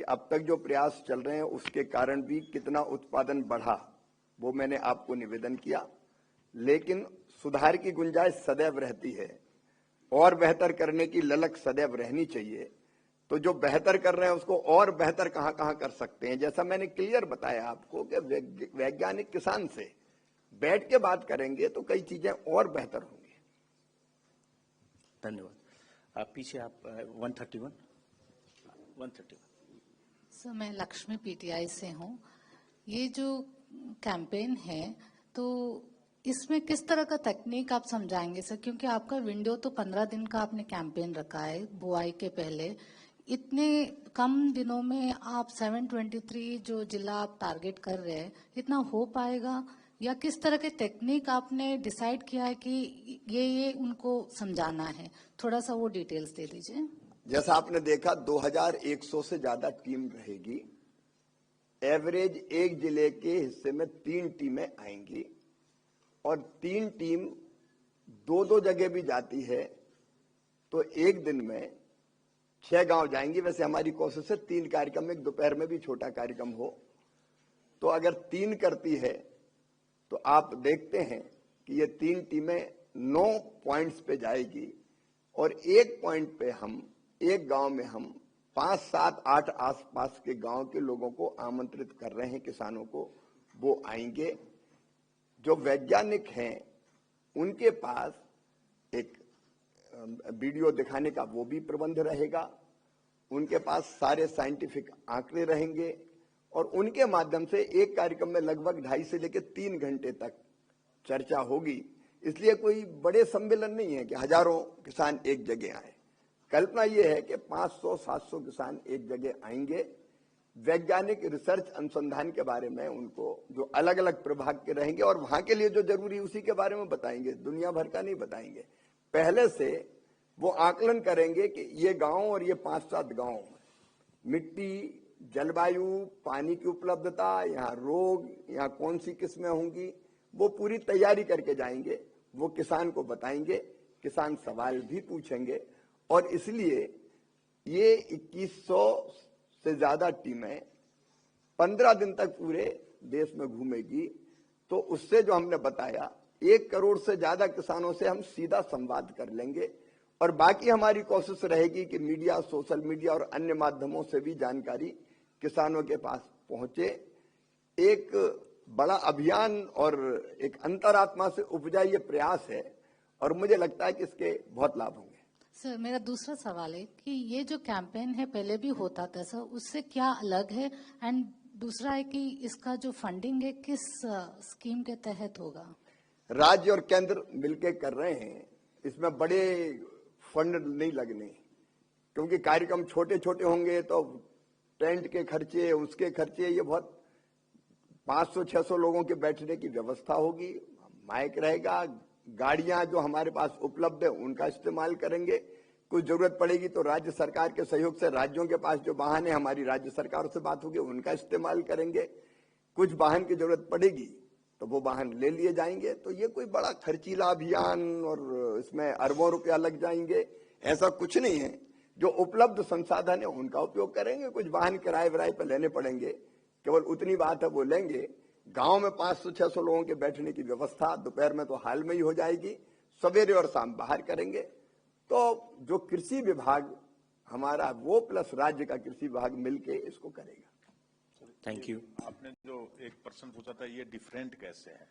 अब तक जो प्रयास चल रहे हैं उसके कारण भी कितना उत्पादन बढ़ा वो मैंने आपको निवेदन किया, लेकिन सुधार की गुंजाइश सदैव रहती है और बेहतर करने की ललक सदैव रहनी चाहिए। तो जो बेहतर कर रहे हैं उसको और बेहतर कहां कहां कर सकते हैं, जैसा मैंने क्लियर बताया आपको कि वैज्ञानिक किसान से बैठ के बात करेंगे तो कई चीजें और बेहतर होंगी। धन्यवाद। पीछे आप 131। सर, मैं लक्ष्मी पीटीआई से हूँ। ये जो कैंपेन है तो इसमें किस तरह का तकनीक आप समझाएंगे सर, क्योंकि आपका विंडो तो 15 दिन का आपने कैंपेन रखा है बुआई के पहले। इतने कम दिनों में आप 723 जो जिला आप टारगेट कर रहे हैं, इतना हो पाएगा या किस तरह के टेक्निक आपने डिसाइड किया है कि ये उनको समझाना है? थोड़ा सा वो डिटेल्स दे दीजिए। जैसा आपने देखा 2100 से ज्यादा टीम रहेगी। एवरेज एक जिले के हिस्से में 3 टीमें आएंगी और 3 टीम 2-2 जगह भी जाती है तो एक दिन में 6 गांव जाएंगी। वैसे हमारी कोशिश है 3 कार्यक्रम, एक दोपहर में भी छोटा कार्यक्रम हो। तो अगर 3 करती है तो आप देखते हैं कि ये 3 टीमें 9 पॉइंट्स पे जाएगी और एक पॉइंट पे हम एक गांव में हम 5, 7, 8 आसपास के गांव के लोगों को आमंत्रित कर रहे हैं, किसानों को। वो आएंगे। जो वैज्ञानिक हैं उनके पास एक वीडियो दिखाने का वो भी प्रबंध रहेगा, उनके पास सारे साइंटिफिक आंकड़े रहेंगे और उनके माध्यम से एक कार्यक्रम में लगभग 2.5 से लेकर 3 घंटे तक चर्चा होगी। इसलिए कोई बड़े सम्मेलन नहीं है कि हजारों किसान एक जगह आए। कल्पना यह है कि 500-700 किसान एक जगह आएंगे। वैज्ञानिक रिसर्च अनुसंधान के बारे में उनको जो अलग अलग प्रभाग के रहेंगे और वहां के लिए जो जरूरी उसी के बारे में बताएंगे, दुनिया भर का नहीं बताएंगे। पहले से वो आकलन करेंगे कि ये गांव और ये 5-7 गांव, मिट्टी, जलवायु, पानी की उपलब्धता, यहाँ रोग, यहाँ कौन सी किस्में होंगी, वो पूरी तैयारी करके जाएंगे। वो किसान को बताएंगे, किसान सवाल भी पूछेंगे और इसलिए ये 2100 से ज्यादा टीमें 15 दिन तक पूरे देश में घूमेगी। तो उससे जो हमने बताया 1 करोड़ से ज्यादा किसानों से हम सीधा संवाद कर लेंगे और बाकी हमारी कोशिश रहेगी कि मीडिया, सोशल मीडिया और अन्य माध्यमों से भी जानकारी किसानों के पास पहुंचे। एक बड़ा अभियान और एक अंतरात्मा से उपजा ये प्रयास है और मुझे लगता है कि इसके बहुत लाभ होंगे। सर, मेरा दूसरा सवाल है कि ये जो कैंपेन है पहले भी होता था सर, उससे क्या अलग है? एंड दूसरा है कि इसका जो फंडिंग है किस स्कीम के तहत होगा? राज्य और केंद्र मिलकर कर रहे हैं। इसमें बड़े फंड नहीं लगने, क्योंकि कार्यक्रम छोटे छोटे होंगे तो टेंट के खर्चे, उसके खर्चे, ये बहुत 500-600 लोगों के बैठने की व्यवस्था होगी, माइक रहेगा, गाड़ियां जो हमारे पास उपलब्ध है उनका इस्तेमाल करेंगे। कुछ जरूरत पड़ेगी तो राज्य सरकार के सहयोग से राज्यों के पास जो वाहन है हमारी राज्य सरकार से बात होगी, उनका इस्तेमाल करेंगे। कुछ वाहन की जरूरत पड़ेगी तो वो वाहन ले लिए जाएंगे। तो ये कोई बड़ा खर्चीला अभियान और इसमें अरबों रुपया लग जाएंगे, ऐसा कुछ नहीं है। जो उपलब्ध संसाधन है उनका उपयोग करेंगे। कुछ वाहन किराए विराए पर लेने पड़ेंगे, केवल उतनी बात है, वो लेंगे। गांव में 500-600 लोगों के बैठने की व्यवस्था दोपहर में तो हाल में ही हो जाएगी, सवेरे और शाम बाहर करेंगे। तो जो कृषि विभाग हमारा वो प्लस राज्य का कृषि विभाग मिलके इसको करेगा। Thank you. आपने जो एक प्रश्न पूछा था, ये डिफरेंट कैसे है?